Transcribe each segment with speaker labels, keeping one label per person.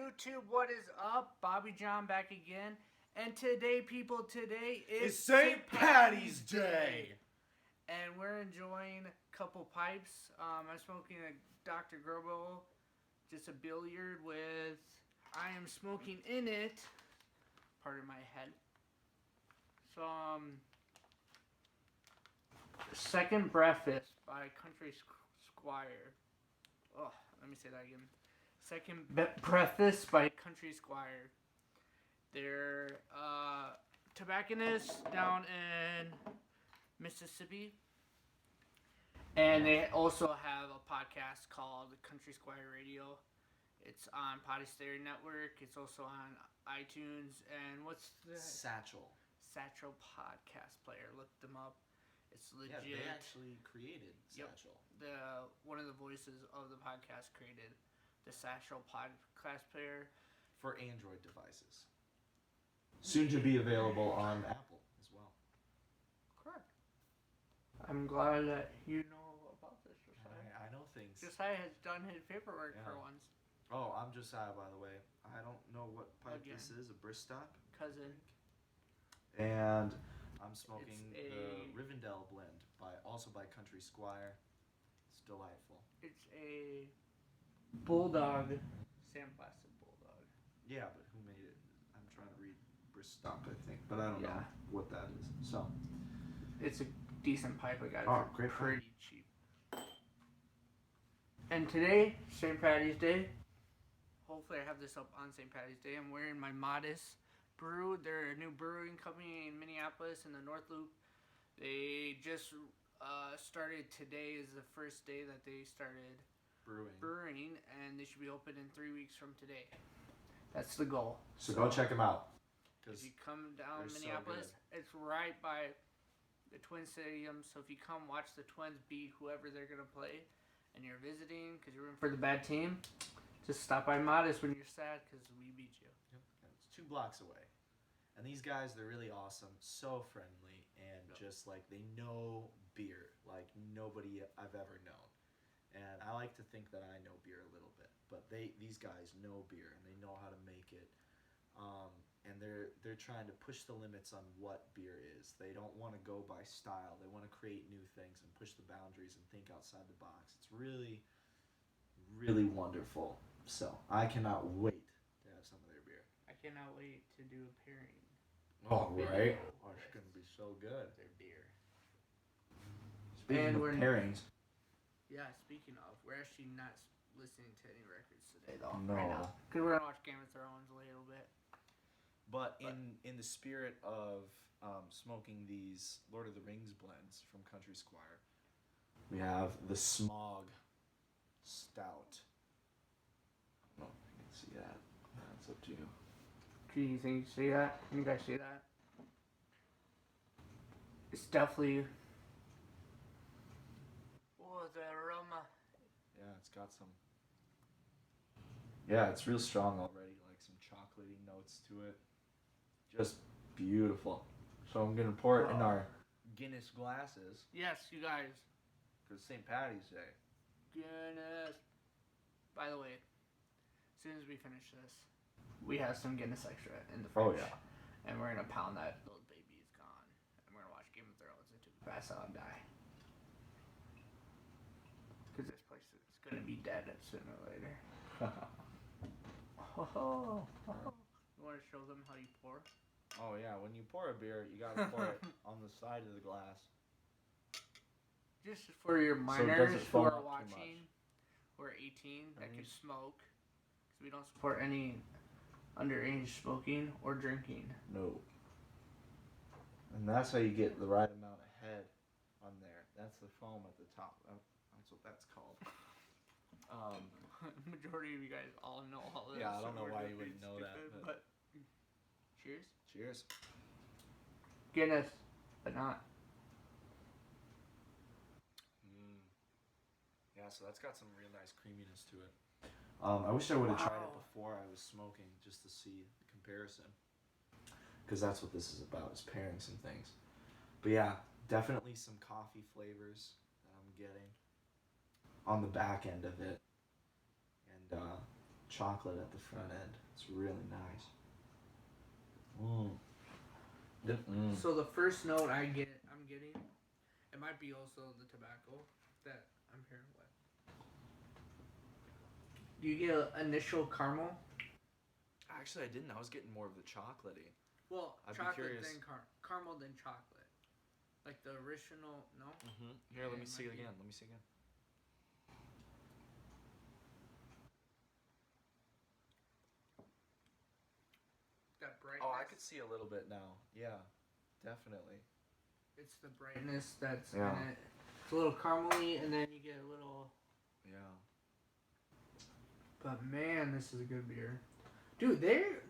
Speaker 1: YouTube, what is up? Bobby John back again. And today, people,
Speaker 2: It's St. Patty's Day.
Speaker 1: And we're enjoying a couple pipes. I'm smoking a Dr. Gerbo, just a billiard with, I am smoking in it, pardon my head, some Second Breakfast by Country Squire. Oh, let me say that again. Second Breakfast by Country Squire. They're tobacconists down in Mississippi. And they also have a podcast called Country Squire Radio. It's on Potty Stereo Network. It's also on iTunes. And what's the...
Speaker 2: Satchel
Speaker 1: podcast player. Look them up. It's legit.
Speaker 2: Yeah, they actually created Satchel.
Speaker 1: Yep. One of the voices of the podcast created the Satchel podcast player.
Speaker 2: For Android devices. Soon to be available on Apple as well.
Speaker 1: Correct. I'm glad that you know about this, Josiah.
Speaker 2: I know things.
Speaker 1: Josiah has done his paperwork for once.
Speaker 2: Oh, I'm Josiah, by the way. I don't know what pipe this is. A Bristol?
Speaker 1: Cousin.
Speaker 2: And I'm smoking the Rivendell blend, also by Country Squire. It's delightful.
Speaker 1: It's a Bulldog, sandblasted Bulldog.
Speaker 2: Yeah, but who made it? I'm trying to read Bristol, I think, but I don't know what that is. So,
Speaker 1: it's a decent pipe. I got it for
Speaker 2: great
Speaker 1: pretty cheap. And today, St. Patty's Day. Hopefully, I have this up on St. Patty's Day. I'm wearing my Modest Brew. They're a new brewing company in Minneapolis in the North Loop. They just started today. Is the first day that they started brewing, and they should be open in 3 weeks from today. That's the goal.
Speaker 2: So go check them out.
Speaker 1: If you come down Minneapolis, it's right by the Twins Stadium. So if you come watch the Twins beat whoever they're going to play, and you're visiting because you're rooting for the bad team, just stop by Modest when you're sad because we beat you.
Speaker 2: Yep. It's 2 blocks away. And these guys, they're really awesome, so friendly, and just like they know beer like nobody I've ever known. And I like to think that I know beer a little bit, but these guys know beer and they know how to make it. And they're trying to push the limits on what beer is. They don't want to go by style. They want to create new things and push the boundaries and think outside the box. It's really, really wonderful. So I cannot wait to have some of their beer.
Speaker 1: I cannot wait to do a pairing.
Speaker 2: Oh, right. Oh, it's going to be so good.
Speaker 1: Their beer.
Speaker 2: Speaking of pairings.
Speaker 1: Yeah, speaking of, we're actually not listening to any records today, though.
Speaker 2: No.
Speaker 1: Right now. Because we're going to watch Game of Thrones a little bit.
Speaker 2: But in the spirit of smoking these Lord of the Rings blends from Country Squire, we have the Smog Stout. I don't know if you can see that. That's up to you.
Speaker 1: Do you think you see that? Can you guys see that? It's definitely... Oh, the aroma.
Speaker 2: Yeah, it's got some... Yeah, it's real strong already. Like some chocolatey notes to it. Just beautiful. So I'm going to pour it in our Guinness glasses.
Speaker 1: Yes, you guys.
Speaker 2: Because St. Patty's Day.
Speaker 1: Guinness. By the way, as soon as we finish this, we have some Guinness Extra in the fridge. Oh, yeah. And we're going to pound that little baby is gone. And we're going to watch Game of Thrones until we pass out and die. Because this place is going to be dead sooner or later. You want to show them how you pour?
Speaker 2: Oh, yeah. When you pour a beer, you got to pour it on the side of the glass.
Speaker 1: Just for your minors who are watching, who are 18, that can smoke. Because we don't support any underage smoking or drinking.
Speaker 2: No. And that's how you get the right amount of head on there. That's the foam at the top. That's what that's called.
Speaker 1: Majority of you guys all know all this.
Speaker 2: Yeah, I don't know why you wouldn't know that.
Speaker 1: But cheers.
Speaker 2: Cheers.
Speaker 1: Guinness, but not.
Speaker 2: Yeah, so that's got some real nice creaminess to it. I wish I would have tried it before I was smoking just to see the comparison. Because that's what this is about, is pairing some things. But yeah, definitely some coffee flavors that I'm getting on the back end of it. And chocolate at the front end. It's really nice. Mm.
Speaker 1: So the first note I'm getting, it might be also the tobacco that I'm hearing. What? Do you get initial caramel?
Speaker 2: Actually, I didn't. I was getting more of the chocolatey.
Speaker 1: Well,
Speaker 2: I'd be
Speaker 1: chocolate
Speaker 2: curious.
Speaker 1: then caramel then chocolate, like the original. No.
Speaker 2: Here, let me
Speaker 1: It
Speaker 2: see
Speaker 1: might
Speaker 2: it
Speaker 1: be.
Speaker 2: again. Let me see again.
Speaker 1: That brightness.
Speaker 2: Oh, I could see a little bit now. Yeah, definitely.
Speaker 1: It's the brightness that's
Speaker 2: Yeah.
Speaker 1: in it. It's a little caramely, and then you get a little.
Speaker 2: Yeah.
Speaker 1: But man, this is a good beer, dude.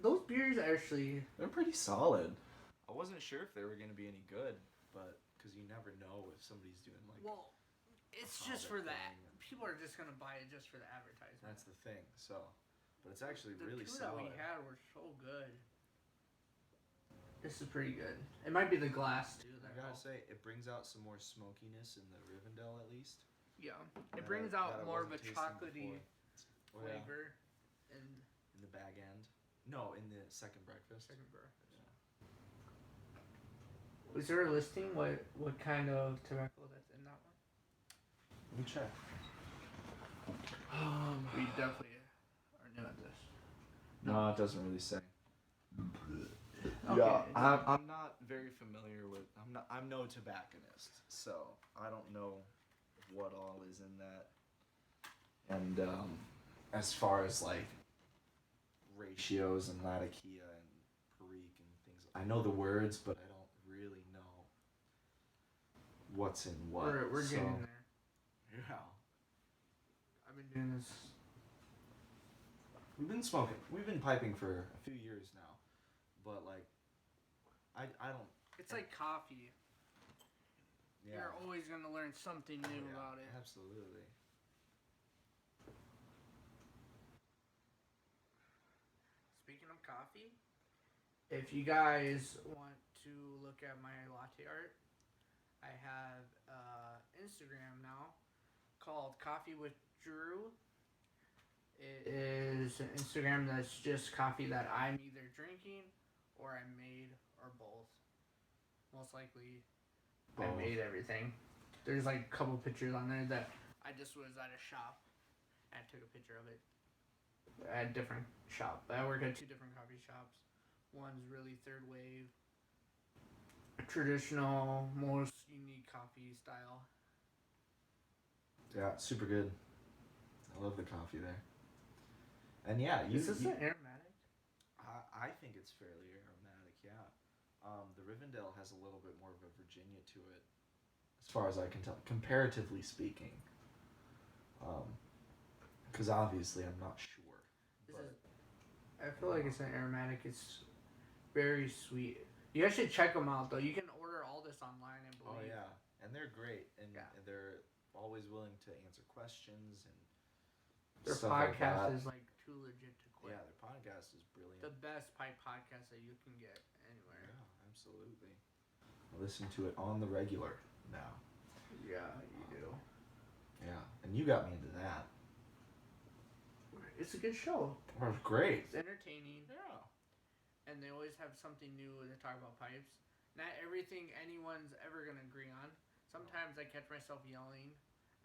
Speaker 1: Those beers actually.
Speaker 2: They're pretty solid. I wasn't sure if they were gonna be any good, but because you never know if somebody's doing like.
Speaker 1: Well, it's
Speaker 2: a
Speaker 1: just for
Speaker 2: product
Speaker 1: that.
Speaker 2: thing.
Speaker 1: People are just gonna buy it just for the advertisement.
Speaker 2: That's the thing. So, but it's actually
Speaker 1: The
Speaker 2: really
Speaker 1: two
Speaker 2: solid.
Speaker 1: that we had were so good. This is pretty good. It might be the glass too.
Speaker 2: I gotta say, it brings out some more smokiness in the Rivendell at least.
Speaker 1: Yeah, it
Speaker 2: that
Speaker 1: brings
Speaker 2: I-
Speaker 1: out
Speaker 2: that I
Speaker 1: more of a
Speaker 2: wasn't tasting
Speaker 1: chocolatey
Speaker 2: before. Oh, yeah.
Speaker 1: flavor in
Speaker 2: In the bag end. No, in the second breakfast.
Speaker 1: second breakfast.
Speaker 2: Yeah.
Speaker 1: Was there a listing what kind of tobacco that's in that one?
Speaker 2: Let me check.
Speaker 1: We definitely are new at this.
Speaker 2: No, it doesn't really say.
Speaker 1: Okay.
Speaker 2: Yeah, I'm not very familiar with. I'm no tobacconist, so I don't know what all is in that. And as far as like ratios and Latakia and Perique and things, I know the words, but I don't really know what's in what.
Speaker 1: We're
Speaker 2: so,
Speaker 1: getting there.
Speaker 2: Yeah.
Speaker 1: I've been doing this.
Speaker 2: We've been piping for a few years now, but like, I don't.
Speaker 1: It's like coffee.
Speaker 2: Yeah.
Speaker 1: You're always gonna learn something new about it.
Speaker 2: Absolutely.
Speaker 1: Speaking of coffee, if you guys want to look at my latte art, I have Instagram now called Coffee with Drew. It is an Instagram that's just coffee that I'm either drinking or I made or both. Most likely, I
Speaker 2: Both.
Speaker 1: made everything. There's like a couple pictures on there that I just was at a shop and I took a picture of it. At a different shop. I work at two different coffee shops. One's really third wave, traditional, most unique coffee style.
Speaker 2: Yeah, super good. I love the coffee there. And yeah,
Speaker 1: Is this an aromatic?
Speaker 2: I think it's fairly aromatic. Yeah. The Rivendell has a little bit more of a Virginia to it, as far as I can tell, comparatively speaking. Because obviously I'm not sure.
Speaker 1: I feel like it's an aromatic. It's very sweet. You guys should check them out though. You can order all this online, I believe.
Speaker 2: Oh yeah, and they're great, and
Speaker 1: Yeah.
Speaker 2: they're always willing to answer questions and
Speaker 1: Their
Speaker 2: stuff like
Speaker 1: podcast
Speaker 2: that.
Speaker 1: is like too legit to quit.
Speaker 2: Yeah, their podcast is brilliant.
Speaker 1: The best pipe podcast that you can get anywhere.
Speaker 2: Yeah, absolutely. I listen to it on the regular now.
Speaker 1: Yeah, you do.
Speaker 2: Yeah, and you got me into that.
Speaker 1: It's a good show.
Speaker 2: It was great.
Speaker 1: It's entertaining.
Speaker 2: Yeah.
Speaker 1: And they always have something new to talk about pipes. Not everything anyone's ever gonna agree on. Sometimes I catch myself yelling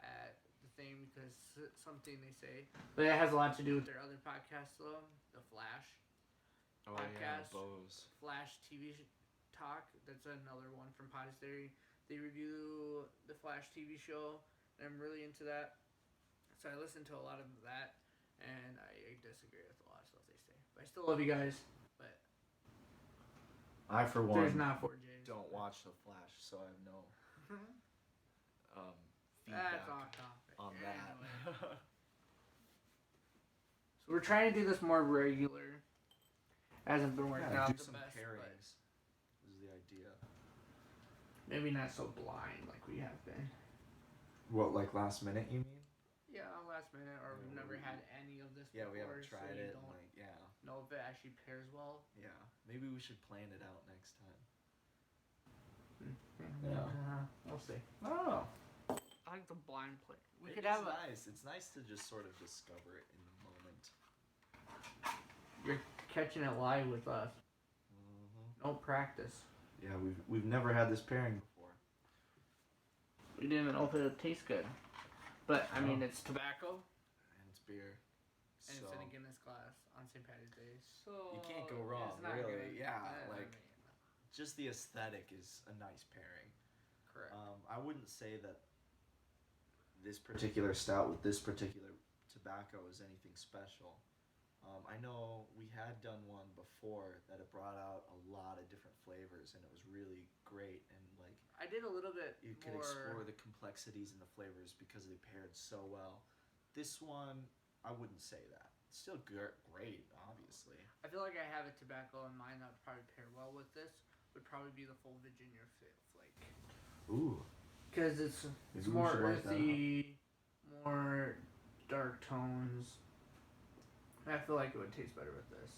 Speaker 1: at the thing because something they say, but it has a lot to do with their other podcast though, the Flash
Speaker 2: Oh
Speaker 1: podcast.
Speaker 2: yeah, Bose.
Speaker 1: Flash TV Talk. That's another one from Potter's Theory. They review the Flash TV show, and I'm really into that. So I listen to a lot of that, and I disagree with a lot of stuff they say. But I still love you guys. But
Speaker 2: I, for one,
Speaker 1: there's not 4Js.
Speaker 2: don't watch The Flash, so I have no
Speaker 1: That's
Speaker 2: feedback
Speaker 1: off topic.
Speaker 2: on
Speaker 1: Anyway.
Speaker 2: that.
Speaker 1: So we're trying to do this more regular. Hasn't been working
Speaker 2: Yeah,
Speaker 1: out
Speaker 2: do
Speaker 1: the
Speaker 2: some
Speaker 1: best,
Speaker 2: pairings. Is the idea.
Speaker 1: but maybe not so blind like we have been.
Speaker 2: What, like last minute? You mean?
Speaker 1: Yeah, last minute, or we've
Speaker 2: Yeah,
Speaker 1: never
Speaker 2: we-
Speaker 1: had any of this
Speaker 2: Yeah,
Speaker 1: before.
Speaker 2: we haven't tried
Speaker 1: so you
Speaker 2: it.
Speaker 1: don't
Speaker 2: Like, yeah,
Speaker 1: know if it actually pairs well.
Speaker 2: yeah. Maybe we should plan it out next time.
Speaker 1: We'll see.
Speaker 2: Oh,
Speaker 1: I like the blind play. We
Speaker 2: it
Speaker 1: could
Speaker 2: is
Speaker 1: have a.
Speaker 2: nice. It's nice to just sort of discover it in the moment.
Speaker 1: catching it live with us.
Speaker 2: Mm-hmm.
Speaker 1: No practice.
Speaker 2: Yeah, we've never had this pairing before.
Speaker 1: We didn't even know if it would taste good. But, I mean,
Speaker 2: Oh.
Speaker 1: it's tobacco.
Speaker 2: And it's beer.
Speaker 1: And
Speaker 2: So
Speaker 1: it's in a Guinness glass on St. Patty's Day. So
Speaker 2: you can't go wrong,
Speaker 1: it's not
Speaker 2: really.
Speaker 1: Good.
Speaker 2: Yeah,
Speaker 1: I
Speaker 2: like
Speaker 1: mean,
Speaker 2: just the aesthetic is a nice pairing.
Speaker 1: correct.
Speaker 2: I wouldn't say that this particular stout with this particular tobacco is anything special. I know we had done one before that it brought out a lot of different flavors and it was really great, and like
Speaker 1: I did a little bit
Speaker 2: you could explore the complexities and the flavors because they paired so well. This one, I wouldn't say that. It's still great, obviously.
Speaker 1: I feel like I have a tobacco in mind that would probably pair well with this. Would probably be the full Virginia flake.
Speaker 2: Ooh.
Speaker 1: Because it's
Speaker 2: Maybe we
Speaker 1: more
Speaker 2: should write that
Speaker 1: earthy, more dark tones. I feel like it would taste better with this.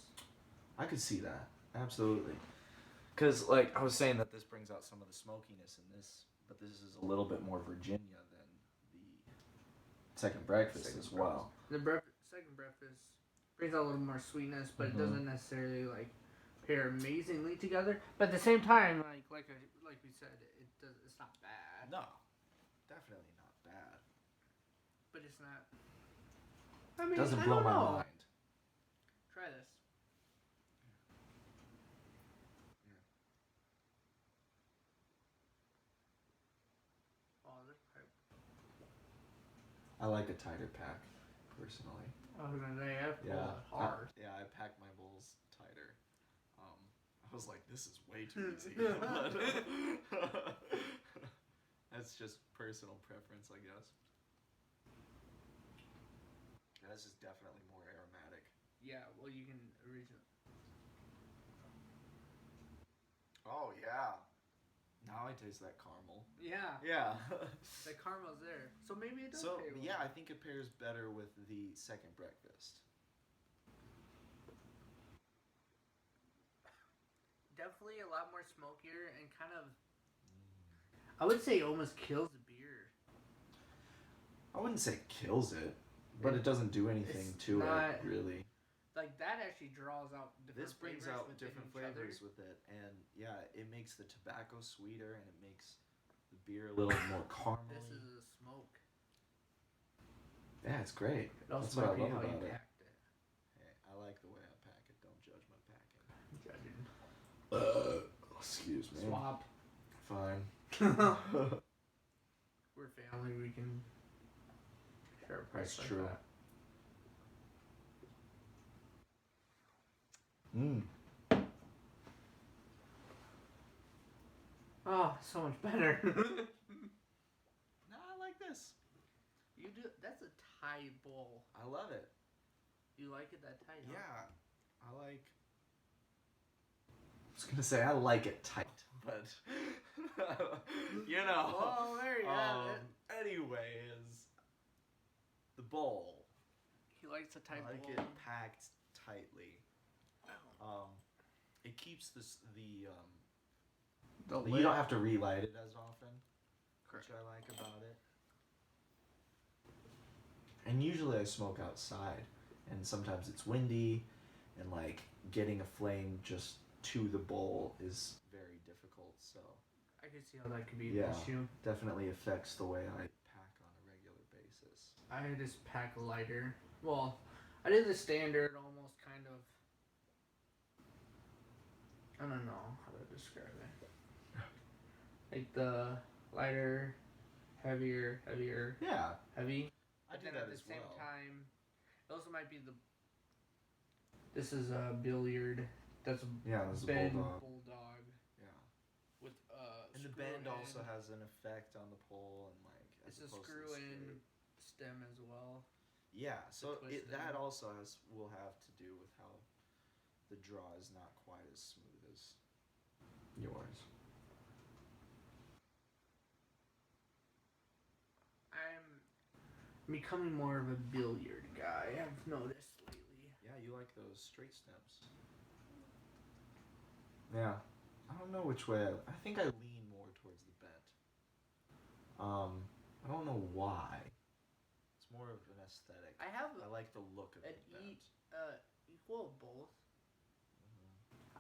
Speaker 2: I could see that. Absolutely. Because, like, I was saying that this brings out some of the smokiness in this, but this is a little bit more Virginia than the second breakfast as well.
Speaker 1: The second breakfast brings out a little more sweetness, but it doesn't necessarily, like, pair amazingly together. But at the same time, like we said, it's not bad.
Speaker 2: No. Definitely not bad.
Speaker 1: But it's not... I mean,
Speaker 2: Doesn't
Speaker 1: I
Speaker 2: blow
Speaker 1: don't
Speaker 2: my
Speaker 1: know.
Speaker 2: mind.
Speaker 1: Try this. Oh, this pipe.
Speaker 2: I like a tighter pack, personally.
Speaker 1: I was gonna say, I pull it hard.
Speaker 2: I pack my bowls tighter. I was like, this is way too easy. But that's just personal preference, I guess. This is definitely more aromatic.
Speaker 1: Yeah, well, you can originally...
Speaker 2: Oh, yeah. Now I taste that caramel.
Speaker 1: Yeah.
Speaker 2: Yeah.
Speaker 1: The caramel's there. So maybe it does
Speaker 2: So,
Speaker 1: pair well.
Speaker 2: yeah, I think it pairs better with the second breakfast.
Speaker 1: Definitely a lot more smokier and kind of... I would say almost kills the beer.
Speaker 2: I wouldn't say kills it, but it doesn't do anything to it, really.
Speaker 1: Like, that actually draws out different
Speaker 2: This brings
Speaker 1: flavors
Speaker 2: out different flavors with it, and yeah, it makes the tobacco sweeter, and it makes the beer a little more caramely.
Speaker 1: This is a smoke.
Speaker 2: Yeah, it's great.
Speaker 1: It also
Speaker 2: That's what I
Speaker 1: might be
Speaker 2: love
Speaker 1: how
Speaker 2: about
Speaker 1: you
Speaker 2: it.
Speaker 1: packed it.
Speaker 2: Hey, I like the way I pack it. Don't judge my packing.
Speaker 1: Judging.
Speaker 2: Excuse me.
Speaker 1: Swap.
Speaker 2: Fine.
Speaker 1: We're family, we can share a price.
Speaker 2: That's
Speaker 1: like
Speaker 2: true.
Speaker 1: that. Oh, so much better.
Speaker 2: No, I like this.
Speaker 1: You do. That's a tight bowl.
Speaker 2: I love it.
Speaker 1: You like it that tight? Huh?
Speaker 2: Yeah, I like. I was gonna say I like it tight, but you know.
Speaker 1: Oh, there you have it.
Speaker 2: Anyways, the bowl.
Speaker 1: He likes a tight
Speaker 2: I like
Speaker 1: bowl.
Speaker 2: it packed tightly. It keeps the
Speaker 1: lid.
Speaker 2: you don't have to relight it as often,
Speaker 1: Correct.
Speaker 2: which I like about it. And usually I smoke outside, and sometimes it's windy, and like getting a flame just to the bowl is very difficult. So
Speaker 1: I can see how that could be an
Speaker 2: yeah,
Speaker 1: issue.
Speaker 2: definitely affects the way I pack on a regular basis.
Speaker 1: I just pack lighter. Well, I did the standard, almost kind of. I don't know how to describe it. Like the lighter, heavier,
Speaker 2: Yeah,
Speaker 1: heavy.
Speaker 2: I
Speaker 1: But
Speaker 2: do
Speaker 1: then
Speaker 2: that
Speaker 1: at the
Speaker 2: as
Speaker 1: same
Speaker 2: well.
Speaker 1: time, it also might be the. This is a billiard. That's a
Speaker 2: Yeah, this is a
Speaker 1: bend
Speaker 2: bulldog. Yeah.
Speaker 1: with
Speaker 2: And the
Speaker 1: screw
Speaker 2: bend
Speaker 1: in.
Speaker 2: also has an effect on the pole, and like as
Speaker 1: It's a
Speaker 2: opposed to
Speaker 1: screw
Speaker 2: the
Speaker 1: in
Speaker 2: straight.
Speaker 1: stem as well.
Speaker 2: Yeah, so
Speaker 1: twist
Speaker 2: that
Speaker 1: in.
Speaker 2: also will have to do with how the draw is not quite as smooth as yours.
Speaker 1: I'm becoming more of a billiard guy. I've noticed lately.
Speaker 2: Yeah, you like those straight stems. Yeah, I don't know which way. I think I lean more towards the bent. I don't know why. It's more of an aesthetic.
Speaker 1: I have
Speaker 2: I like the look of
Speaker 1: an
Speaker 2: the bent.
Speaker 1: equal of both.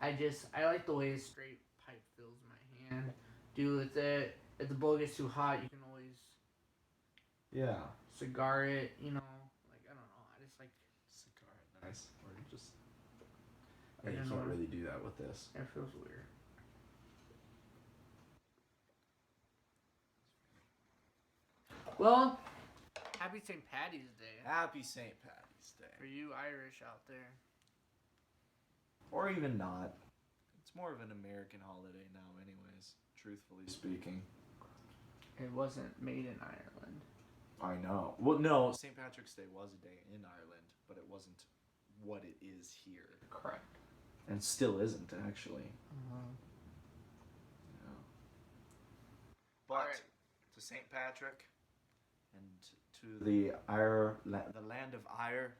Speaker 1: I like the way a straight pipe fills my hand. Dude, if the bowl gets too hot, you can always
Speaker 2: Yeah.
Speaker 1: cigar it. You know, like I don't know. I just like
Speaker 2: Cigar, nice. Or you just.
Speaker 1: I
Speaker 2: You
Speaker 1: don't
Speaker 2: can't
Speaker 1: know.
Speaker 2: really do that with this.
Speaker 1: It feels weird. Well, happy St. Patty's Day
Speaker 2: Happy St. Patty's Day.
Speaker 1: for you Irish out there.
Speaker 2: Or even not. It's more of an American holiday now, anyways, truthfully speaking.
Speaker 1: It wasn't made in Ireland.
Speaker 2: I know. Well, no, St. Patrick's Day was a day in Ireland, but it wasn't what it is here.
Speaker 1: Correct.
Speaker 2: And still isn't, actually.
Speaker 1: Uh-huh.
Speaker 2: Yeah. But
Speaker 1: Alright.
Speaker 2: to St. Patrick and to the land of Ire.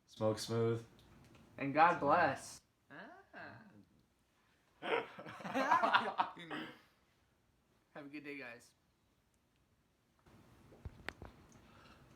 Speaker 2: Smoke smooth.
Speaker 1: And God bless. Ah. Have a good day, guys.